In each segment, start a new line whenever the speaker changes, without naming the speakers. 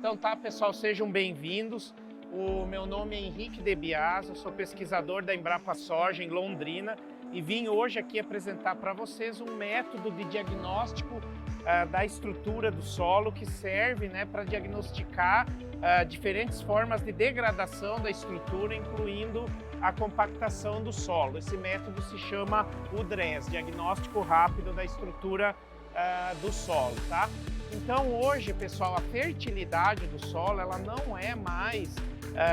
Então tá, pessoal, sejam bem-vindos. O meu nome é Henrique De Biasi, eu sou pesquisador da Embrapa Soja em Londrina e vim hoje aqui apresentar para vocês um método de diagnóstico da estrutura do solo que serve para diagnosticar diferentes formas de degradação da estrutura, incluindo a compactação do solo. Esse método se chama o DRES, Diagnóstico Rápido da Estrutura do Solo, tá? Então hoje, pessoal, a fertilidade do solo ela não é mais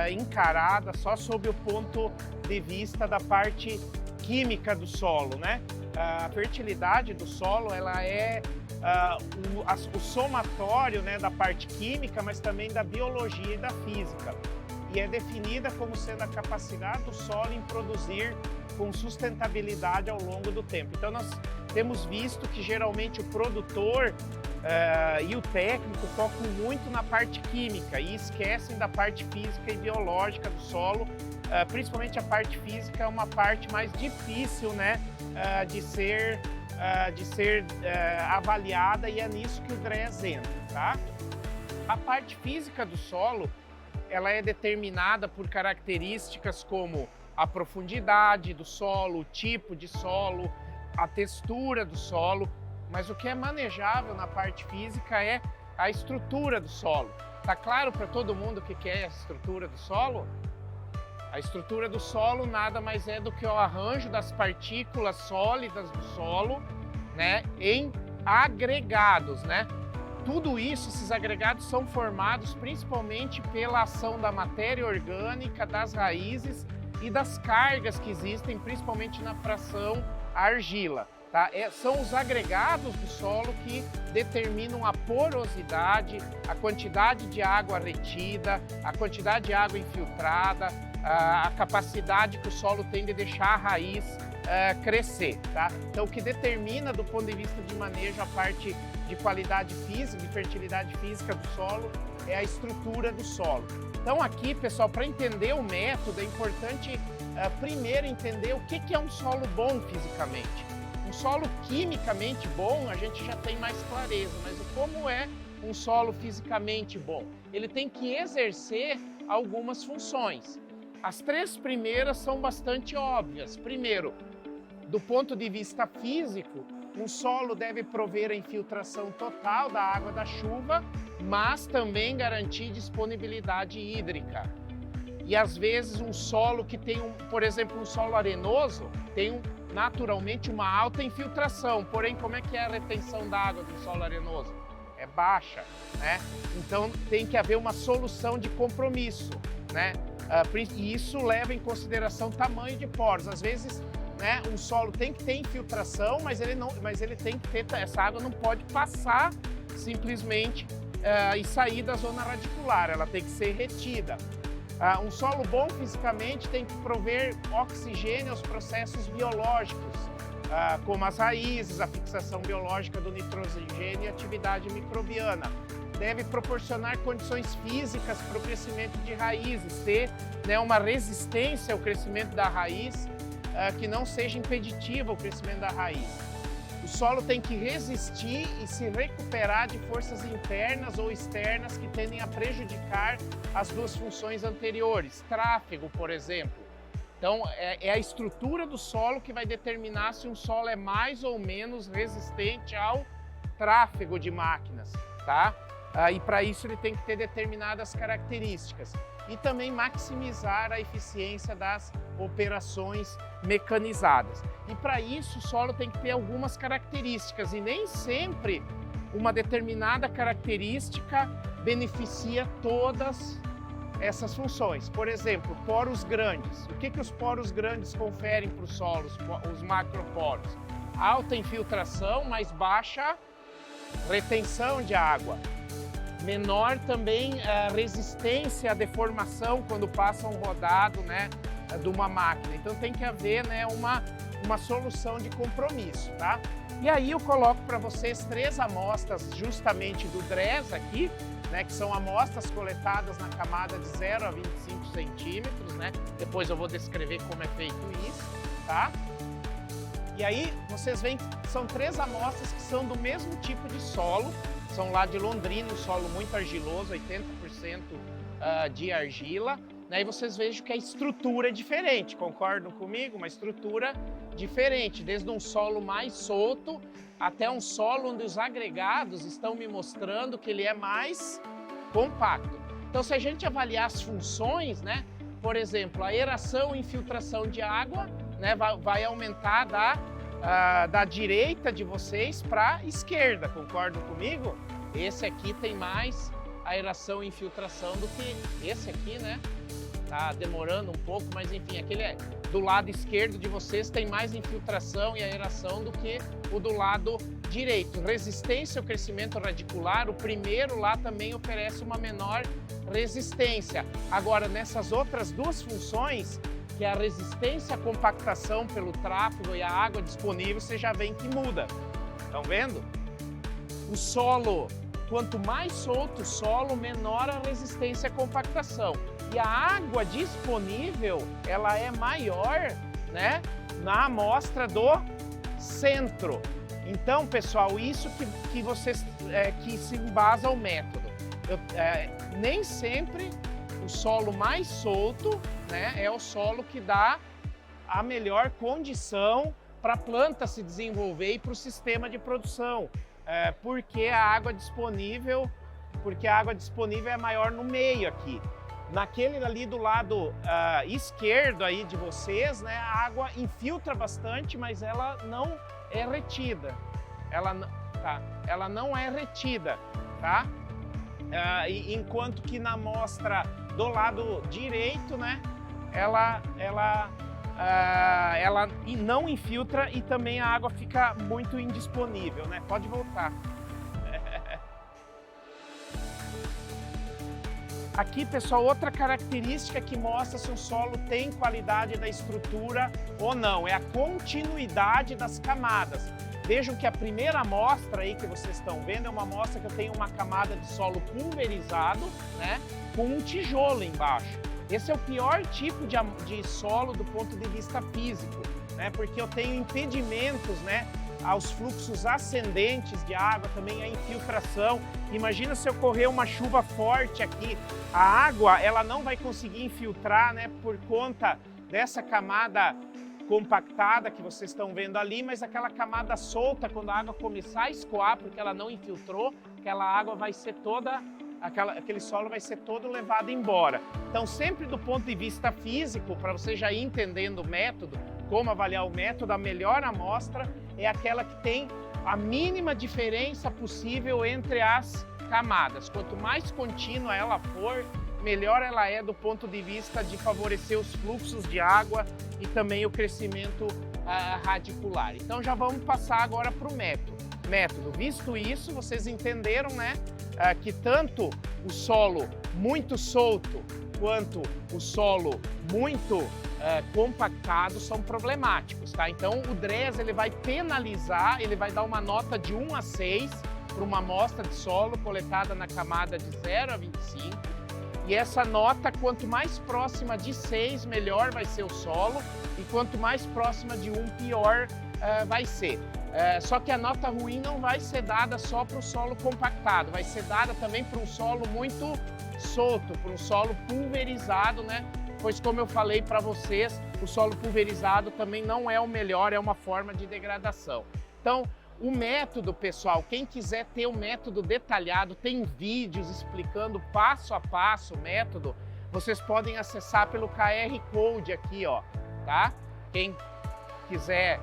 encarada só sob o ponto de vista da parte química do solo, né? A fertilidade do solo ela é o somatório, da parte química, mas também da biologia e da física. E é definida como sendo a capacidade do solo em produzir com sustentabilidade ao longo do tempo. Então nós temos visto que geralmente o produtor e o técnico focam muito na parte química e esquecem da parte física e biológica do solo. Principalmente a parte física é uma parte mais difícil de ser avaliada, e é nisso que o DRES entra, tá? A parte física do solo ela é determinada por características como a profundidade do solo, o tipo de solo, a textura do solo, mas o que é manejável na parte física é a estrutura do solo. Tá claro para todo mundo o que é a estrutura do solo? A estrutura do solo nada mais é do que o arranjo das partículas sólidas do solo, em agregados, Tudo isso, esses agregados são formados principalmente pela ação da matéria orgânica, das raízes e das cargas que existem, principalmente na fração argila. Tá? São os agregados do solo que determinam a porosidade, a quantidade de água retida, a quantidade de água infiltrada, a capacidade que o solo tem de deixar a raiz crescer. Tá? Então, o que determina do ponto de vista de manejo a parte de qualidade física, de fertilidade física do solo, é a estrutura do solo. Então aqui, pessoal, para entender o método, é importante primeiro entender o que é um solo bom fisicamente. Um solo quimicamente bom, a gente já tem mais clareza, mas como é um solo fisicamente bom? Ele tem que exercer algumas funções. As três primeiras são bastante óbvias. Primeiro, do ponto de vista físico, um solo deve prover a infiltração total da água da chuva, mas também garantir disponibilidade hídrica. E às vezes um solo que tem, por exemplo, um solo arenoso, tem naturalmente uma alta infiltração. Porém, como é que é a retenção da água do solo arenoso? É baixa, Então tem que haver uma solução de compromisso, E isso leva em consideração tamanho de poros. Às vezes, um solo tem que ter infiltração, mas ele tem que ter, essa água não pode passar simplesmente e sair da zona radicular, ela tem que ser retida. Um solo bom fisicamente tem que prover oxigênio aos processos biológicos, como as raízes, a fixação biológica do nitrogênio e a atividade microbiana. Deve proporcionar condições físicas para o crescimento de raízes, ter uma resistência ao crescimento da raiz que não seja impeditiva ao crescimento da raiz. O solo tem que resistir e se recuperar de forças internas ou externas que tendem a prejudicar as duas funções anteriores, tráfego, por exemplo. Então, é a estrutura do solo que vai determinar se um solo é mais ou menos resistente ao tráfego de máquinas, tá? E para isso ele tem que ter determinadas características. E também maximizar a eficiência das operações mecanizadas. E para isso o solo tem que ter algumas características, e nem sempre uma determinada característica beneficia todas essas funções. Por exemplo, poros grandes. O que os poros grandes conferem para o solo, os macroporos? Alta infiltração, mas baixa retenção de água. Menor também resistência à deformação quando passa um rodado de uma máquina. Então tem que haver uma solução de compromisso, tá? E aí eu coloco para vocês 3 amostras justamente do DRES aqui, que são amostras coletadas na camada de 0 a 25 centímetros, Depois eu vou descrever como é feito isso, tá? E aí vocês veem que são 3 amostras que são do mesmo tipo de solo, são lá de Londrina, um solo muito argiloso, 80% de argila, né? E vocês vejam que a estrutura é diferente, concordam comigo? Uma estrutura diferente, desde um solo mais solto até um solo onde os agregados estão me mostrando que ele é mais compacto. Então, se a gente avaliar as funções, né? Por exemplo, a aeração e infiltração de água, né, vai aumentar da direita de vocês para a esquerda, concordam comigo? Esse aqui tem mais aeração e infiltração do que esse aqui, né? Tá demorando um pouco, mas enfim, aquele do lado esquerdo de vocês tem mais infiltração e aeração do que o do lado direito. Resistência ao crescimento radicular, o primeiro lá também oferece uma menor resistência. Agora, nessas outras duas funções, que é a resistência à compactação pelo tráfego e a água disponível, você já vê que muda. Estão vendo? O solo, quanto mais solto o solo, menor a resistência à compactação. E a água disponível, ela é maior, né, na amostra do centro. Então, pessoal, isso que vocês que se embasa o método. Nem sempre o solo mais solto, né, é o solo que dá a melhor condição para a planta se desenvolver e para o sistema de produção, porque a água disponível é maior no meio aqui. Naquele ali do lado esquerdo aí de vocês, né, a água infiltra bastante, mas ela não é retida. Ela não é retida, tá? Enquanto que na amostra do lado direito, né, ela não infiltra e também a água fica muito indisponível, né? Pode voltar. Aqui, pessoal, outra característica que mostra se o solo tem qualidade da estrutura ou não, é a continuidade das camadas. Vejam que a primeira amostra aí que vocês estão vendo é uma amostra que eu tenho uma camada de solo pulverizado, né, com um tijolo embaixo. Esse é o pior tipo de solo do ponto de vista físico, né, porque eu tenho impedimentos, né, aos fluxos ascendentes de água, também a infiltração. Imagina se ocorrer uma chuva forte aqui, a água ela não vai conseguir infiltrar, né, por conta dessa camada compactada que vocês estão vendo ali, mas aquela camada solta, quando a água começar a escoar, porque ela não infiltrou, aquela água vai ser toda, aquele solo vai ser todo levado embora. Então, sempre do ponto de vista físico, para você já ir entendendo o método, como avaliar o método, a melhor amostra é aquela que tem a mínima diferença possível entre as camadas. Quanto mais contínua ela for, melhor ela é do ponto de vista de favorecer os fluxos de água e também o crescimento radicular. Então já vamos passar agora para o método. Visto isso, vocês entenderam, né, que tanto o solo muito solto quanto o solo muito compactado são problemáticos, tá? Então o DRES ele vai penalizar, ele vai dar uma nota de 1 a 6 para uma amostra de solo coletada na camada de 0 a 25. E essa nota, quanto mais próxima de 6, melhor vai ser o solo, e quanto mais próxima de 1, pior vai ser. Só que a nota ruim não vai ser dada só para o solo compactado, vai ser dada também para um solo muito solto, para um solo pulverizado, né? Pois, como eu falei para vocês, o solo pulverizado também não é o melhor, é uma forma de degradação. Então, o método, pessoal, quem quiser ter um método detalhado, tem vídeos explicando passo a passo o método, vocês podem acessar pelo QR Code aqui, ó, tá? Quem quiser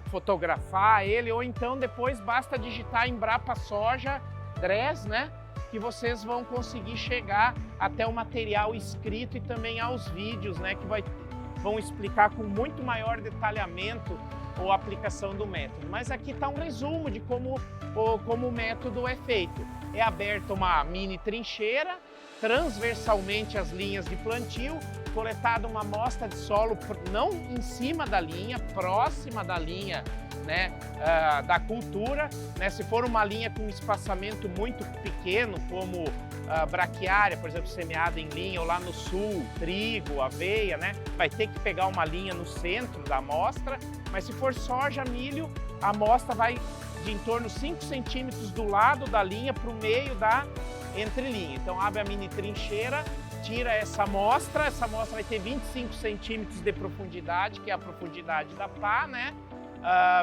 fotografar ele, ou então depois basta digitar Embrapa Soja DRES, né? Que vocês vão conseguir chegar até o material escrito e também aos vídeos, né? Que vão explicar com muito maior detalhamento ou aplicação do método. Mas aqui está um resumo de como o método é feito. É aberta uma mini trincheira, transversalmente as linhas de plantio, coletada uma amostra de solo não em cima da linha, próxima da linha, né, da cultura, né? Se for uma linha com espaçamento muito pequeno, como braquiária, por exemplo, semeada em linha, ou lá no sul, trigo, aveia, né? Vai ter que pegar uma linha no centro da amostra, mas se for soja, milho, a amostra vai de em torno de 5 centímetros do lado da linha para o meio da entrelinha. Então abre a mini trincheira, tira essa amostra vai ter 25 centímetros de profundidade, que é a profundidade da pá, né?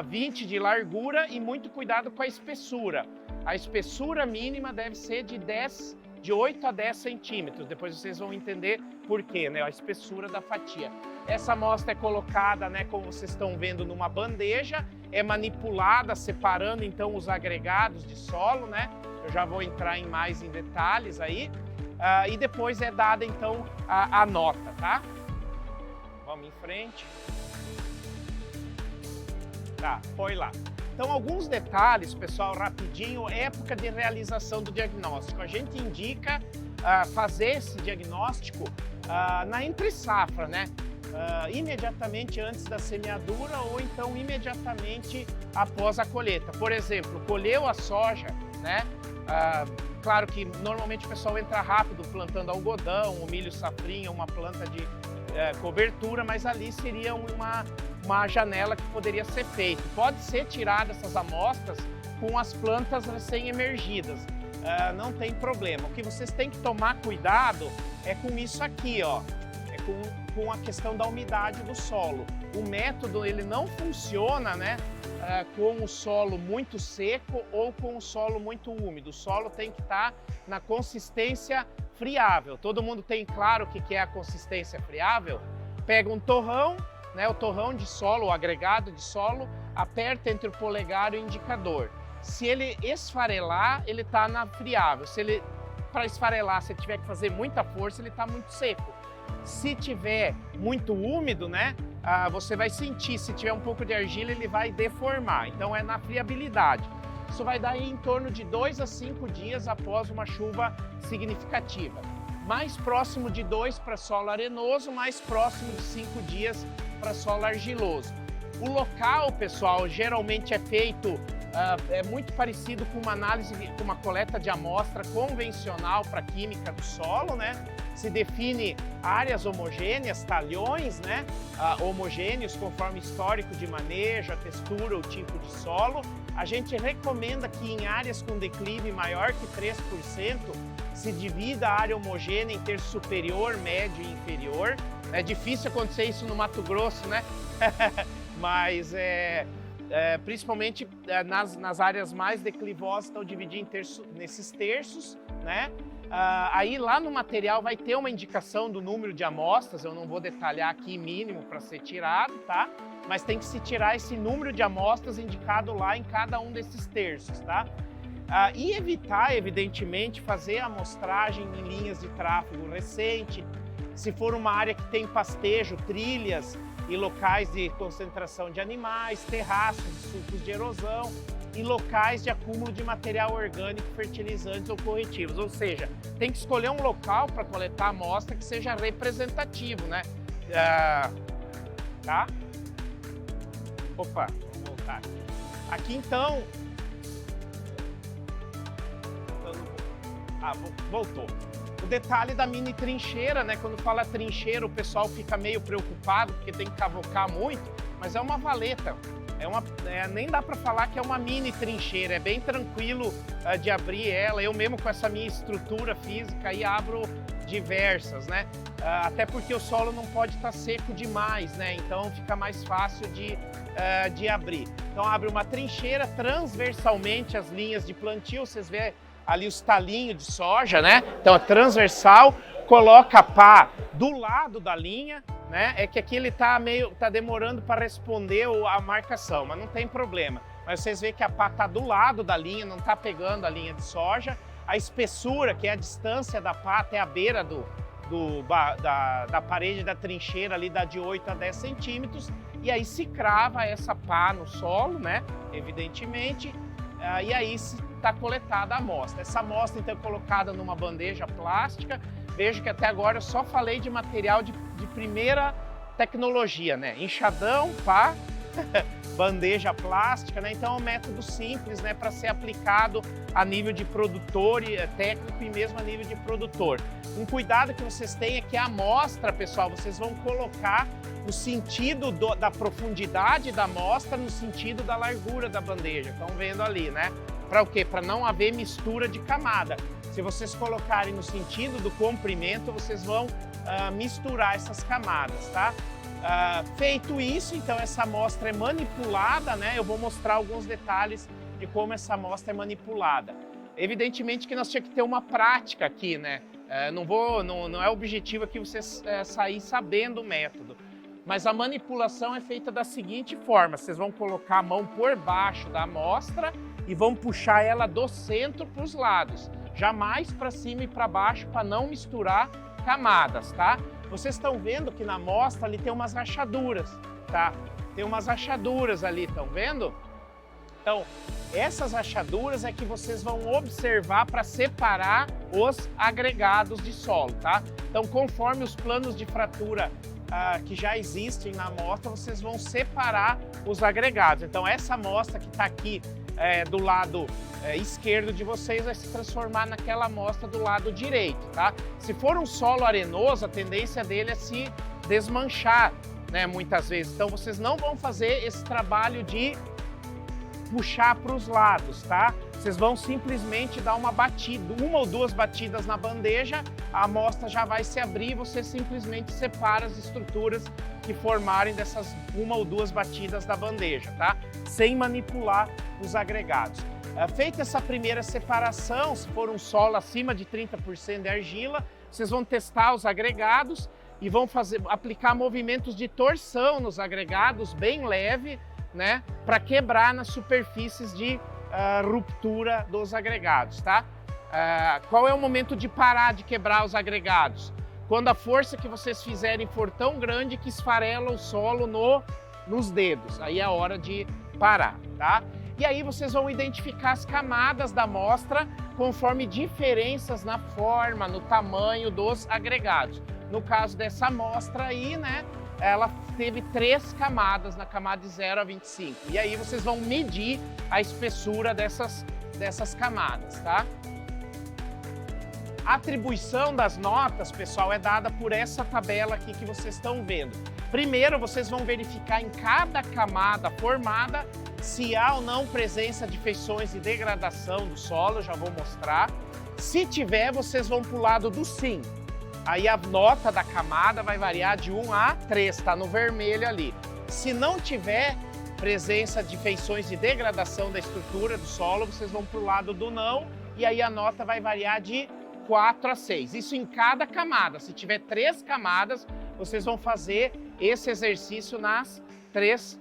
20 de largura e muito cuidado com a espessura. A espessura mínima deve ser de 8 a 10 centímetros. Depois vocês vão entender por quê, né? A espessura da fatia. Essa amostra é colocada, né, como vocês estão vendo, numa bandeja, é manipulada, separando então os agregados de solo, né? Eu já vou entrar mais em detalhes aí. E depois é dada então a nota, tá? Vamos em frente. Tá, foi lá. Então, alguns detalhes, pessoal, rapidinho, época de realização do diagnóstico. A gente indica fazer esse diagnóstico na entre-safra, né? Imediatamente antes da semeadura ou então imediatamente após a colheita. Por exemplo, colheu a soja, né? Claro que normalmente o pessoal entra rápido plantando algodão, o milho safrinha, uma planta de cobertura, mas ali seria uma janela que poderia ser feita. Pode ser tirada essas amostras com as plantas recém-emergidas, não tem problema. O que vocês têm que tomar cuidado é com isso aqui, ó, com a questão da umidade do solo. O método ele não funciona, né, com o solo muito seco ou com o solo muito úmido. O solo tem que estar na consistência friável. Todo mundo tem claro o que é a consistência friável? Pega um torrão, né, o torrão de solo, o agregado de solo, aperta entre o polegar e o indicador. Se ele esfarelar, ele está na friável. Se ele, para esfarelar, se tiver que fazer muita força, ele está muito seco. Se tiver muito úmido, né, você vai sentir. Se tiver um pouco de argila, ele vai deformar. Então é na friabilidade. Isso vai dar em torno de 2 a 5 dias após uma chuva significativa. Mais próximo de 2 para solo arenoso, mais próximo de 5 dias para solo argiloso. O local, pessoal, geralmente é feito, é muito parecido com uma análise, com uma coleta de amostra convencional para química do solo, né? Se define áreas homogêneas, talhões, né? Homogêneos conforme histórico de manejo, a textura, o tipo de solo. A gente recomenda que em áreas com declive maior que 3%, se divida a área homogênea em terço superior, médio e inferior. É difícil acontecer isso no Mato Grosso, né? Mas principalmente nas áreas mais declivosas estão divididas nesses terços, né? Aí lá no material vai ter uma indicação do número de amostras, eu não vou detalhar aqui mínimo para ser tirado, tá? Mas tem que se tirar esse número de amostras indicado lá em cada um desses terços, tá? E evitar, evidentemente, fazer a amostragem em linhas de tráfego recente. Se for uma área que tem pastejo, trilhas e locais de concentração de animais, terraços, sulcos de erosão e locais de acúmulo de material orgânico, fertilizantes ou corretivos. Ou seja, tem que escolher um local para coletar a amostra que seja representativo, né? Tá? Opa, vamos voltar. Aqui então... voltou. O detalhe da mini trincheira, né? Quando fala trincheira, o pessoal fica meio preocupado porque tem que cavocar muito, mas é uma valeta. Nem dá para falar que é uma mini trincheira, é bem tranquilo de abrir ela. Eu mesmo com essa minha estrutura física aí abro diversas, né? Até porque o solo não pode estar seco demais, né? Então fica mais fácil de abrir. Então abre uma trincheira transversalmente as linhas de plantio, vocês veem ali os talinhos de soja, né? Então é transversal, coloca a pá do lado da linha, né? É que aqui ele tá demorando para responder a marcação, mas não tem problema. Mas vocês veem que a pá tá do lado da linha, não tá pegando a linha de soja. A espessura, que é a distância da pá até a beira da parede da trincheira ali, dá de 8 a 10 centímetros. E aí se crava essa pá no solo, né? Evidentemente. E aí está coletada a amostra. Essa amostra então é colocada numa bandeja plástica. Vejo que até agora eu só falei de material de primeira tecnologia, né? Enxadão, pá, bandeja plástica, né? Então é um método simples, né, para ser aplicado a nível de produtor e técnico e mesmo a nível de produtor. Um cuidado que vocês têm é que a amostra, pessoal, vocês vão colocar no sentido da profundidade da amostra, no sentido da largura da bandeja. Estão vendo ali, né? Para o quê? Para não haver mistura de camada. Se vocês colocarem no sentido do comprimento, vocês vão misturar essas camadas, tá? Feito isso, então essa amostra é manipulada, né? Eu vou mostrar alguns detalhes de como essa amostra é manipulada. Evidentemente que nós tínhamos que ter uma prática aqui, né? Não é o objetivo aqui vocês sair sabendo o método. Mas a manipulação é feita da seguinte forma: vocês vão colocar a mão por baixo da amostra e vão puxar ela do centro para os lados, jamais para cima e para baixo, para não misturar camadas, tá? Vocês estão vendo que na amostra ali tem umas rachaduras, tá? Tem umas rachaduras ali, estão vendo? Então, essas rachaduras é que vocês vão observar para separar os agregados de solo, tá? Então, conforme os planos de fratura que já existem na amostra, vocês vão separar os agregados. Então, essa amostra que está aqui do lado esquerdo de vocês vai se transformar naquela amostra do lado direito, tá? Se for um solo arenoso, a tendência dele é se desmanchar, né, muitas vezes. Então, vocês não vão fazer esse trabalho de puxar para os lados, tá? Vocês vão simplesmente dar uma batida, uma ou duas batidas na bandeja, a amostra já vai se abrir e você simplesmente separa as estruturas que formarem dessas uma ou duas batidas da bandeja, tá? Sem manipular os agregados. Feita essa primeira separação, se for um solo acima de 30% de argila, vocês vão testar os agregados e vão aplicar movimentos de torção nos agregados, bem leve, né, para quebrar nas superfícies de ruptura dos agregados, tá? Qual é o momento de parar de quebrar os agregados? Quando a força que vocês fizerem for tão grande que esfarela o solo nos dedos, aí é a hora de parar, tá? E aí vocês vão identificar as camadas da amostra conforme diferenças na forma, no tamanho dos agregados. No caso dessa amostra aí, né, ela teve 3 camadas, na camada de 0 a 25. E aí vocês vão medir a espessura dessas camadas, tá? A atribuição das notas, pessoal, é dada por essa tabela aqui que vocês estão vendo. Primeiro, vocês vão verificar em cada camada formada se há ou não presença de feições de degradação do solo, já vou mostrar. Se tiver, vocês vão para o lado do sim. Aí a nota da camada vai variar de 1 a 3, tá no vermelho ali. Se não tiver presença de feições de degradação da estrutura do solo, vocês vão para o lado do não, e aí a nota vai variar de 4 a 6. Isso em cada camada. Se tiver 3 camadas, vocês vão fazer esse exercício nas 3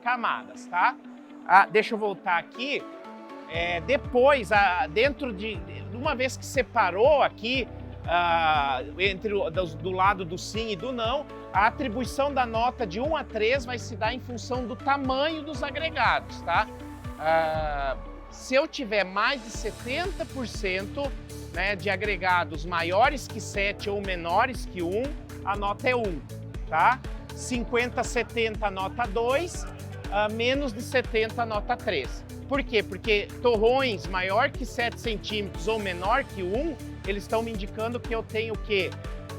camadas, tá? Deixa eu voltar aqui. Depois, uma vez que separou aqui, do lado do sim e do não, a atribuição da nota de 1 a 3 vai se dar em função do tamanho dos agregados, tá? Se eu tiver mais de 70%, né, de agregados maiores que 7 ou menores que 1, a nota é 1, tá? 50 a 70, nota 2, menos de 70, nota 3. Por quê? Porque torrões maior que 7 centímetros ou menor que 1, eles estão me indicando que eu tenho o quê?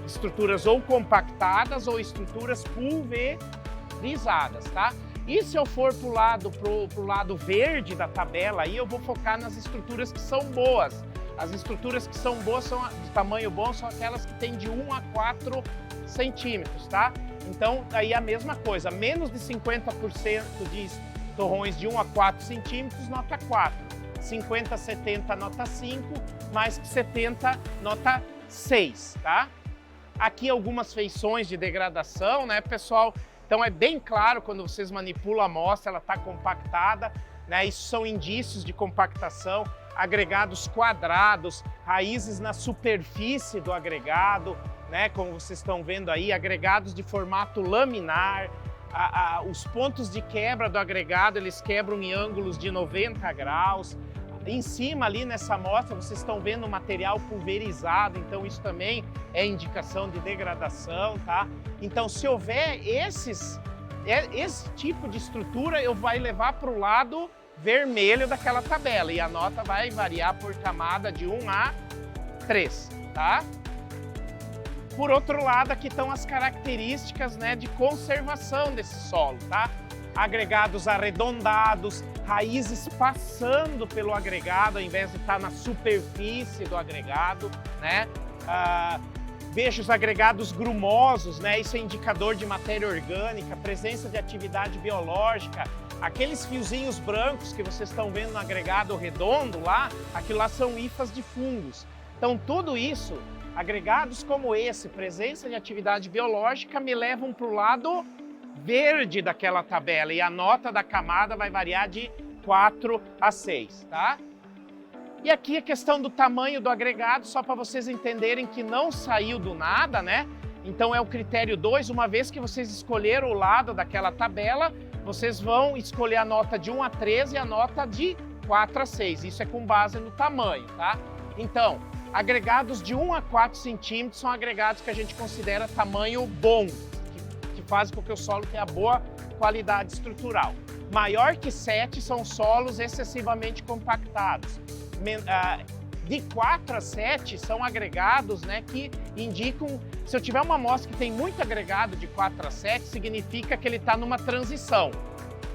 Estruturas ou compactadas ou estruturas pulverizadas, tá? E se eu for pro lado verde da tabela, aí eu vou focar nas estruturas que são boas. As estruturas que são boas, de tamanho bom, são aquelas que têm de 1 a 4 centímetros, tá? Então, aí a mesma coisa, menos de 50% de torrões de 1 a 4 centímetros, nota 4. 50 a 70, nota 5, mais que 70, nota 6, tá? Aqui algumas feições de degradação, né, pessoal? Então é bem claro quando vocês manipulam a amostra, ela está compactada, né? Isso são indícios de compactação, agregados quadrados, raízes na superfície do agregado, né? Como vocês estão vendo aí, agregados de formato laminar. Os pontos de quebra do agregado, eles quebram em ângulos de 90 graus. Em cima ali nessa amostra vocês estão vendo o material pulverizado, então isso também é indicação de degradação, tá? Então se houver esses esse tipo de estrutura eu vai levar para o lado vermelho daquela tabela e a nota vai variar por camada de 1 a 3, tá? Por outro lado, aqui estão as características, né, de conservação desse solo, tá? Agregados arredondados, raízes passando pelo agregado ao invés de estar na superfície do agregado, né? Veja os agregados grumosos, né? Isso é indicador de matéria orgânica, presença de atividade biológica. Aqueles fiozinhos brancos que vocês estão vendo no agregado redondo lá, aquilo lá são hifas de fungos. Então tudo isso, agregados como esse, presença de atividade biológica, me levam para o lado verde daquela tabela e a nota da camada vai variar de 4 a 6, tá? E aqui a questão do tamanho do agregado, só para vocês entenderem que não saiu do nada, né? Então é o critério 2, uma vez que vocês escolheram o lado daquela tabela, vocês vão escolher a nota de 1 a 13 e a nota de 4 a 6. Isso é com base no tamanho, tá? Então, agregados de 1 a 4 centímetros são agregados que a gente considera tamanho bom, que fazem com que o solo tenha boa qualidade estrutural. Maior que 7 são solos excessivamente compactados. De 4 a 7 são agregados, né, que indicam, se eu tiver uma amostra que tem muito agregado de 4 a 7, significa que ele está numa transição.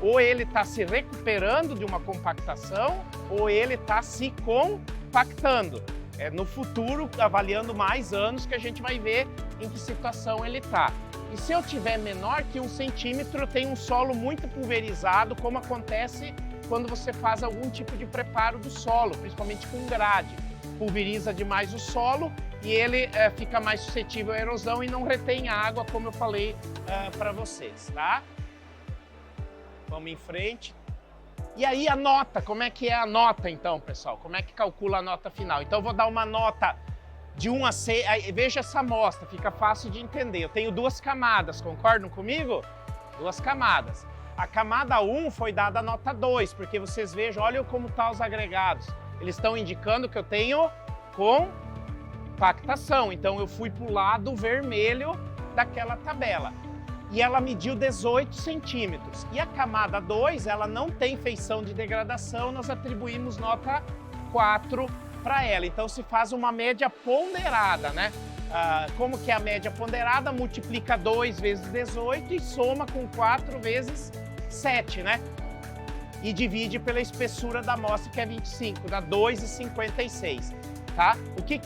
Ou ele está se recuperando de uma compactação, ou ele está se compactando. No futuro, avaliando mais anos, que a gente vai ver em que situação ele está. E se eu tiver menor que 1 centímetro, eu tenho um solo muito pulverizado, como acontece quando você faz algum tipo de preparo do solo, principalmente com grade. Pulveriza demais o solo e ele fica mais suscetível à erosão e não retém água, como eu falei para vocês, tá? Vamos em frente. E aí a nota, como é que é a nota então, pessoal? Como é que calcula a nota final? Então eu vou dar uma nota de 1 a 6, aí, veja essa amostra, fica fácil de entender. Eu tenho 2 camadas, concordam comigo? 2 camadas. A camada 1 foi dada a nota 2, porque vocês vejam, olha como estão os agregados. Eles estão indicando que eu tenho compactação, então eu fui para o lado vermelho daquela tabela. E ela mediu 18 centímetros. E a camada 2, ela não tem feição de degradação, nós atribuímos nota 4 para ela. Então se faz uma média ponderada, né? Como que é a média ponderada? Multiplica 2 vezes 18 e soma com 4 vezes 7, né? E divide pela espessura da amostra, que é 25, dá 2,56, tá?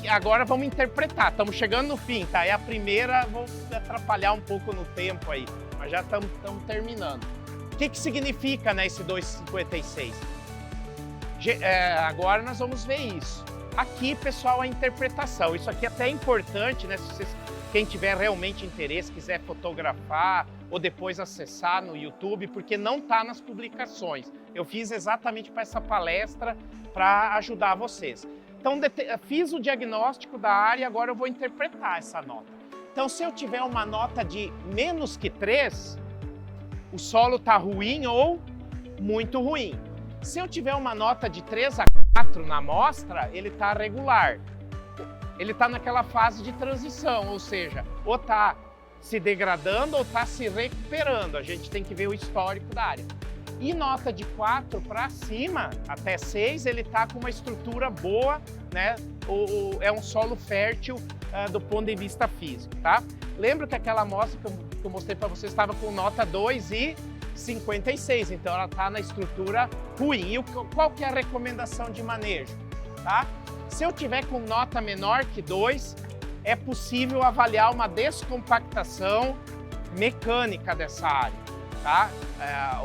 Agora vamos interpretar, estamos chegando no fim, tá? É a primeira, vou atrapalhar um pouco no tempo aí, mas já estamos terminando. O que significa, né, esse 2,56? Agora nós vamos ver isso. Aqui, pessoal, a interpretação. Isso aqui até é importante, né? Se quem tiver realmente interesse, quiser fotografar ou depois acessar no YouTube, porque não está nas publicações. Eu fiz exatamente para essa palestra para ajudar vocês. Então, fiz o diagnóstico da área e agora eu vou interpretar essa nota. Então, se eu tiver uma nota de menos que 3, o solo está ruim ou muito ruim. Se eu tiver uma nota de 3 a 4 na amostra, ele está regular. Ele está naquela fase de transição, ou seja, ou está se degradando ou está se recuperando. A gente tem que ver o histórico da área. E nota de 4 para cima, até 6, ele está com uma estrutura boa, né? É um solo fértil do ponto de vista físico, tá? Lembra que aquela amostra que eu mostrei para vocês estava com nota 2,56, então ela está na estrutura ruim. E qual que é a recomendação de manejo, tá? Se eu tiver com nota menor que 2, é possível avaliar uma descompactação mecânica dessa área, tá?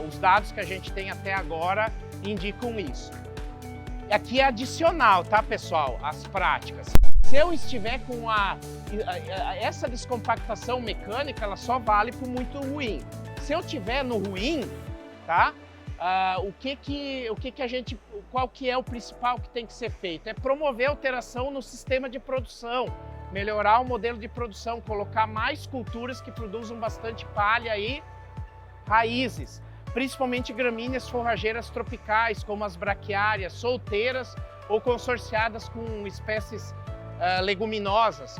Os dados que a gente tem até agora indicam isso. Aqui é adicional, tá, pessoal? As práticas. Se eu estiver com essa descompactação mecânica, ela só vale para o muito ruim. Se eu tiver no ruim, tá? Qual que é o principal que tem que ser feito? É promover alteração no sistema de produção, melhorar o modelo de produção, colocar mais culturas que produzam bastante palha e raízes, principalmente gramíneas forrageiras tropicais, como as braquiárias solteiras ou consorciadas com espécies leguminosas.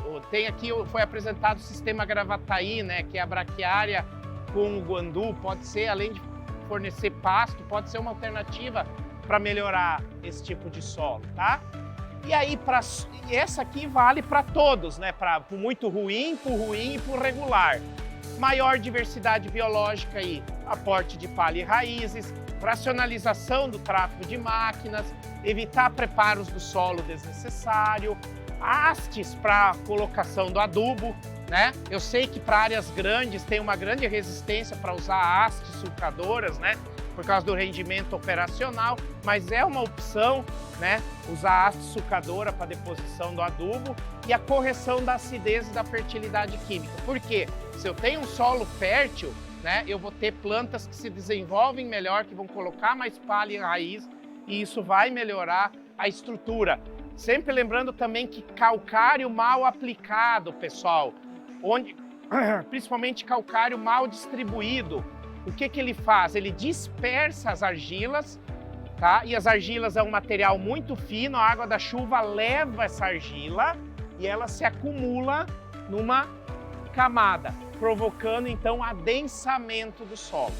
Foi apresentado o sistema Gravataí, né, que é a braquiária com o guandu pode ser, além de fornecer pasto, pode ser uma alternativa para melhorar esse tipo de solo, tá? E aí, essa aqui vale para todos, né? Para muito ruim, por ruim e por regular. Maior diversidade biológica aí, aporte de palha e raízes, racionalização do tráfego de máquinas, evitar preparos do solo desnecessário, hastes para colocação do adubo, né? Eu sei que para áreas grandes tem uma grande resistência para usar hastes sulcadoras, né? Por causa do rendimento operacional, mas é uma opção, né? Usar haste sulcadora para deposição do adubo e a correção da acidez e da fertilidade química. Por quê? Se eu tenho um solo fértil, né? Eu vou ter plantas que se desenvolvem melhor, que vão colocar mais palha e raiz e isso vai melhorar a estrutura. Sempre lembrando também que calcário mal aplicado, pessoal, principalmente calcário mal distribuído, o que ele faz? Ele dispersa as argilas, tá? E as argilas é um material muito fino, a água da chuva leva essa argila e ela se acumula numa camada, provocando então adensamento do solo,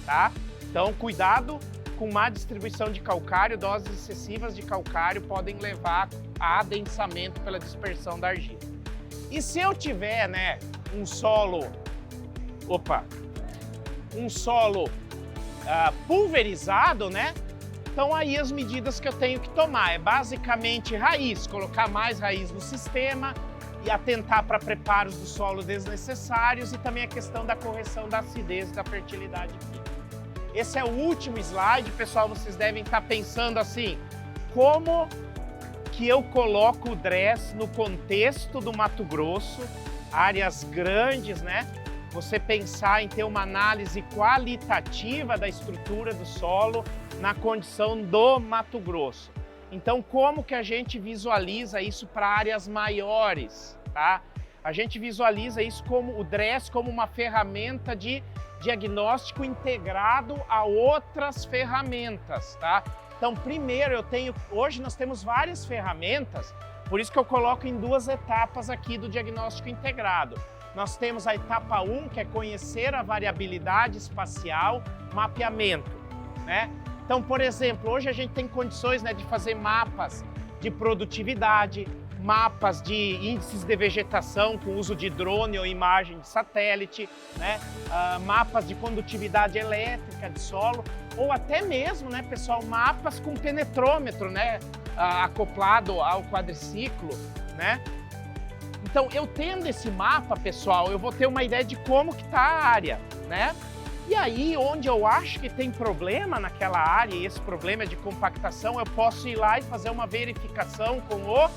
tá? Então cuidado com má distribuição de calcário, doses excessivas de calcário podem levar a adensamento pela dispersão da argila. E se eu tiver, né, um solo pulverizado, né? Então aí as medidas que eu tenho que tomar é basicamente raiz, colocar mais raiz no sistema e atentar para preparos do solo desnecessários e também a questão da correção da acidez e da fertilidade química. Esse é o último slide, pessoal, vocês devem estar pensando assim, como que eu coloco o DRESS no contexto do Mato Grosso, áreas grandes, né? Você pensar em ter uma análise qualitativa da estrutura do solo na condição do Mato Grosso. Então, como que a gente visualiza isso para áreas maiores, tá? A gente visualiza isso como o DRESS como uma ferramenta de diagnóstico integrado a outras ferramentas, tá? Então, primeiro hoje nós temos várias ferramentas, por isso que eu coloco em duas etapas aqui do diagnóstico integrado. Nós temos a etapa 1, que é conhecer a variabilidade espacial, mapeamento, né? Então, por exemplo, hoje a gente tem condições, né, de fazer mapas de produtividade, mapas de índices de vegetação com uso de drone ou imagem de satélite, né? Mapas de condutividade elétrica de solo, ou até mesmo, né, pessoal, mapas com penetrômetro, né, acoplado ao quadriciclo, né? Então, eu tendo esse mapa, pessoal, eu vou ter uma ideia de como que está a área, né? E aí, onde eu acho que tem problema naquela área, e esse problema é de compactação, eu posso ir lá e fazer uma verificação com o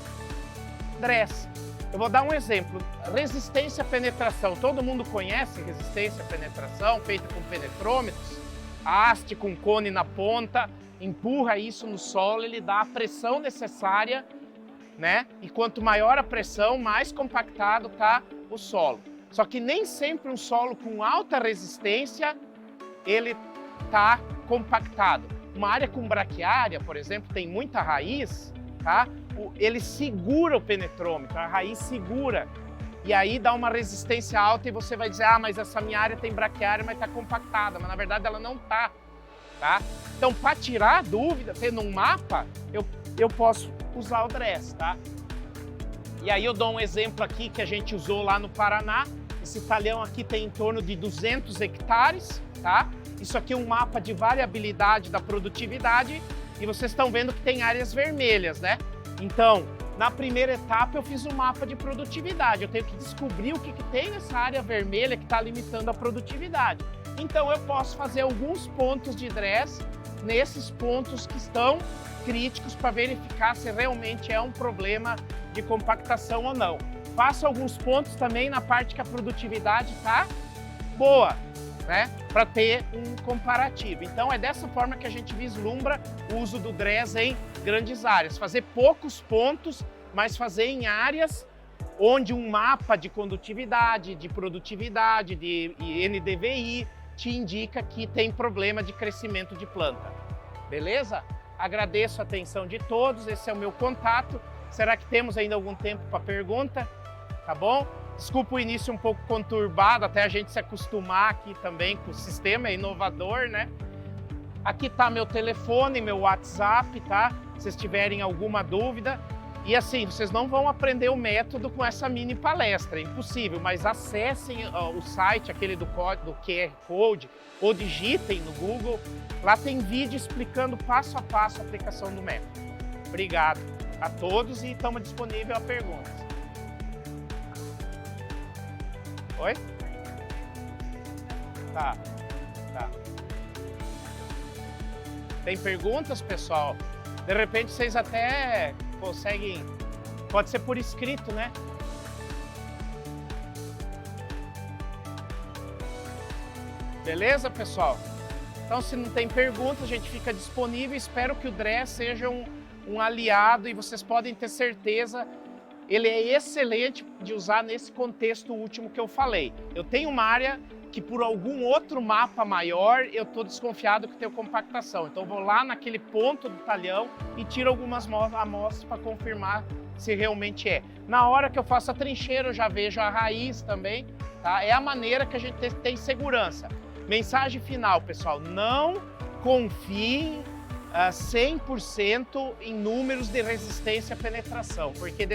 DRESS. Eu vou dar um exemplo. Resistência à penetração. Todo mundo conhece resistência à penetração, feita com penetrômetros. Haste com cone na ponta, empurra isso no solo, ele dá a pressão necessária, né? E quanto maior a pressão, mais compactado está o solo. Só que nem sempre um solo com alta resistência, ele está compactado. Uma área com braquiária, por exemplo, tem muita raiz, tá? Ele segura o penetrômetro, a raiz segura. E aí dá uma resistência alta e você vai dizer, ah, mas essa minha área tem braquiária, mas está compactada. Mas na verdade ela não está, tá? Então, para tirar a dúvida, tendo um mapa, eu posso usar o DRESS, tá? E aí eu dou um exemplo aqui que a gente usou lá no Paraná. Esse talhão aqui tem em torno de 200 hectares, tá? Isso aqui é um mapa de variabilidade da produtividade e vocês estão vendo que tem áreas vermelhas, né? Então, na primeira etapa eu fiz um mapa de produtividade. Eu tenho que descobrir o que tem nessa área vermelha que está limitando a produtividade. Então eu posso fazer alguns pontos de DRESS nesses pontos que estão críticos para verificar se realmente é um problema de compactação ou não. Faço alguns pontos também na parte que a produtividade está boa, né? Para ter um comparativo. Então é dessa forma que a gente vislumbra o uso do DRESS em grandes áreas. Fazer poucos pontos, mas fazer em áreas onde um mapa de condutividade, de produtividade, de NDVI te indica que tem problema de crescimento de planta. Beleza? Agradeço a atenção de todos, esse é o meu contato. Será que temos ainda algum tempo para pergunta? Tá bom? Desculpa o início um pouco conturbado, até a gente se acostumar aqui também com o sistema, é inovador, né? Aqui tá meu telefone, meu WhatsApp, tá? Se vocês tiverem alguma dúvida. E assim, vocês não vão aprender o método com essa mini palestra, é impossível, mas acessem o site, aquele do QR Code, ou digitem no Google, lá tem vídeo explicando passo a passo a aplicação do método. Obrigado a todos e estamos disponíveis a perguntas. Oi? Tá. Tem perguntas, pessoal? De repente vocês até conseguem, pode ser por escrito, né? Beleza, pessoal? Então, se não tem pergunta, a gente fica disponível. Espero que o DRE seja um aliado e vocês podem ter certeza, ele é excelente de usar nesse contexto último que eu falei. Eu tenho uma área que por algum outro mapa maior eu estou desconfiado que tem compactação. Então vou lá naquele ponto do talhão e tiro algumas amostras para confirmar se realmente é. Na hora que eu faço a trincheira eu já vejo a raiz também, tá? É a maneira que a gente tem segurança. Mensagem final, pessoal, não confiem 100% em números de resistência à penetração, porque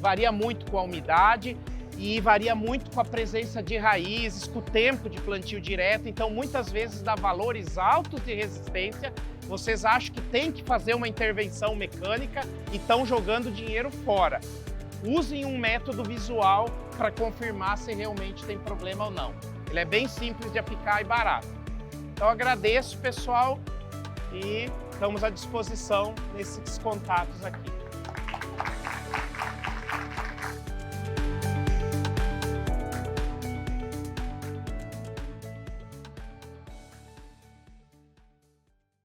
varia muito com a umidade, e varia muito com a presença de raízes, com o tempo de plantio direto, então muitas vezes dá valores altos de resistência, vocês acham que tem que fazer uma intervenção mecânica e estão jogando dinheiro fora. Usem um método visual para confirmar se realmente tem problema ou não. Ele é bem simples de aplicar e barato. Então agradeço, pessoal, e estamos à disposição nesses contatos aqui.